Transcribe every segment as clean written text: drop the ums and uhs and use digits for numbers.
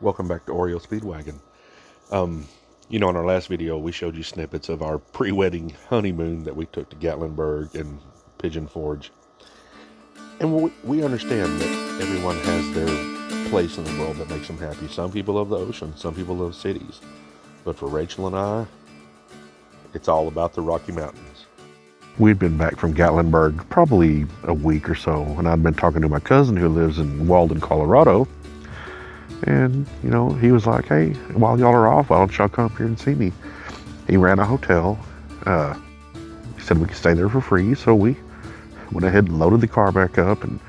Welcome back to Oreo Speedwagon. In our last video, we showed you snippets of our pre-wedding honeymoon that we took to Gatlinburg and Pigeon Forge. And we understand that everyone has their place in the world that makes them happy. Some people love the ocean, some people love cities. But for Rachel and I, it's all about the Rocky Mountains. We'd been back from Gatlinburg probably a week or so, and I'd been talking to my cousin who lives in Walden, Colorado. And, he was like, hey, while y'all are off, why don't y'all come up here and see me? He ran a hotel. He said we could stay there for free. So we went ahead and loaded the car back up and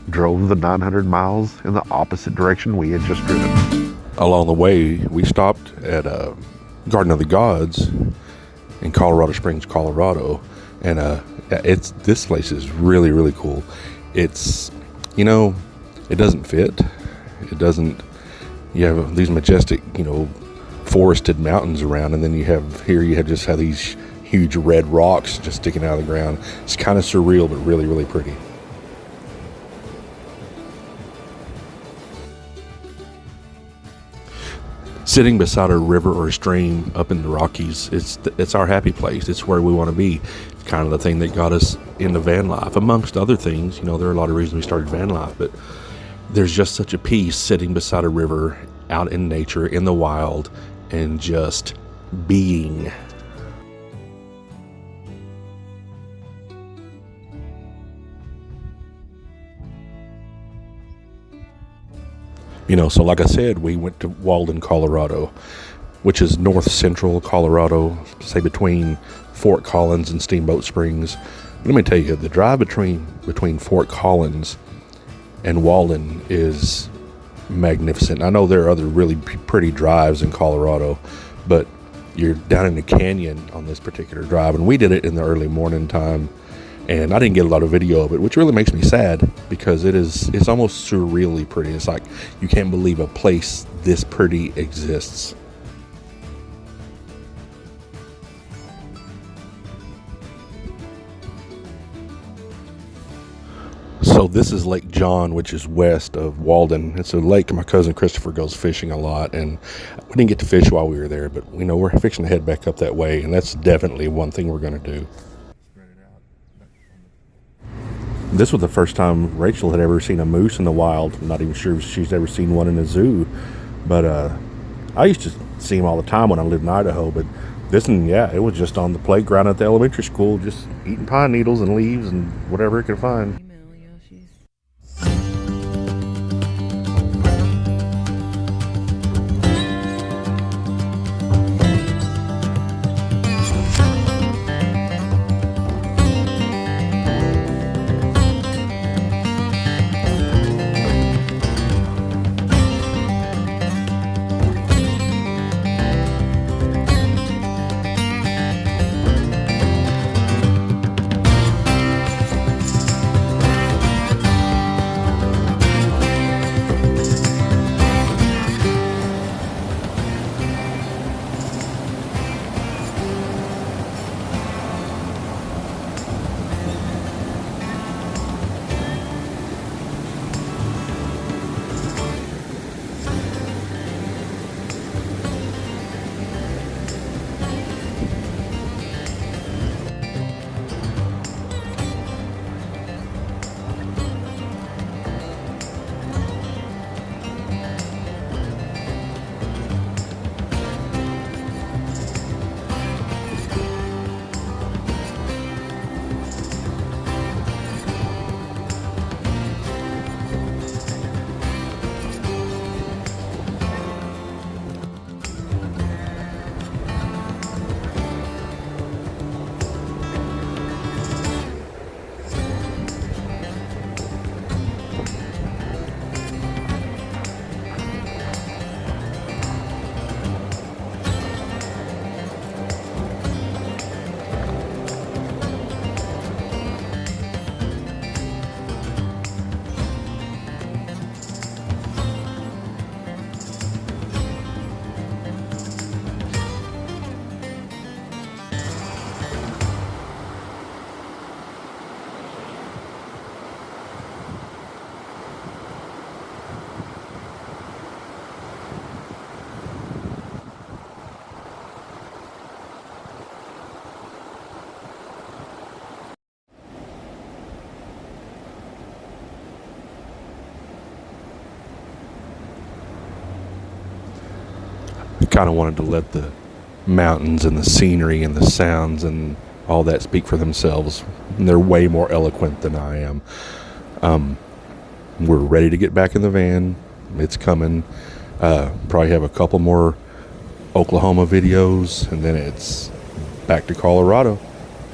drove the 900 miles in the opposite direction we had just driven. Along the way, we stopped at Garden of the Gods in Colorado Springs, Colorado. And this place is really, really cool. It's, it doesn't fit. It doesn't. You have these majestic, forested mountains around, and then you have these huge red rocks just sticking out of the ground. It's kind of surreal, but really, really pretty. Sitting beside a river or a stream up in the Rockies, it's our happy place. It's where we want to be. It's kind of the thing that got us into van life, amongst other things. There are a lot of reasons we started van life, but there's just such a peace sitting beside a river, out in nature, in the wild, and just being. So like I said, we went to Walden, Colorado, which is north central Colorado, say between Fort Collins and Steamboat Springs. Let me tell you, the drive between Fort Collins and Walden is magnificent. I know there are other really pretty drives in Colorado, but you're down in the canyon on this particular drive, and we did it in the early morning time, and I didn't get a lot of video of it, which really makes me sad because it's almost surreally pretty. It's like you can't believe a place this pretty exists. So this is Lake John, which is west of Walden. It's a lake my cousin Christopher goes fishing a lot, and we didn't get to fish while we were there, but we're fixing to head back up that way, and that's definitely one thing we're going to do. This was the first time Rachel had ever seen a moose in the wild. I'm not even sure if she's ever seen one in a zoo, but I used to see them all the time when I lived in Idaho, but this one, it was just on the playground at the elementary school, just eating pine needles and leaves and whatever it could find. kind of wanted to let the mountains and the scenery and the sounds and all that speak for themselves. And they're way more eloquent than I am. We're ready to get back in the van. It's coming. Probably have a couple more Oklahoma videos, and then it's back to Colorado.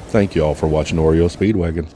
Thank you all for watching Oreo Speedwagon.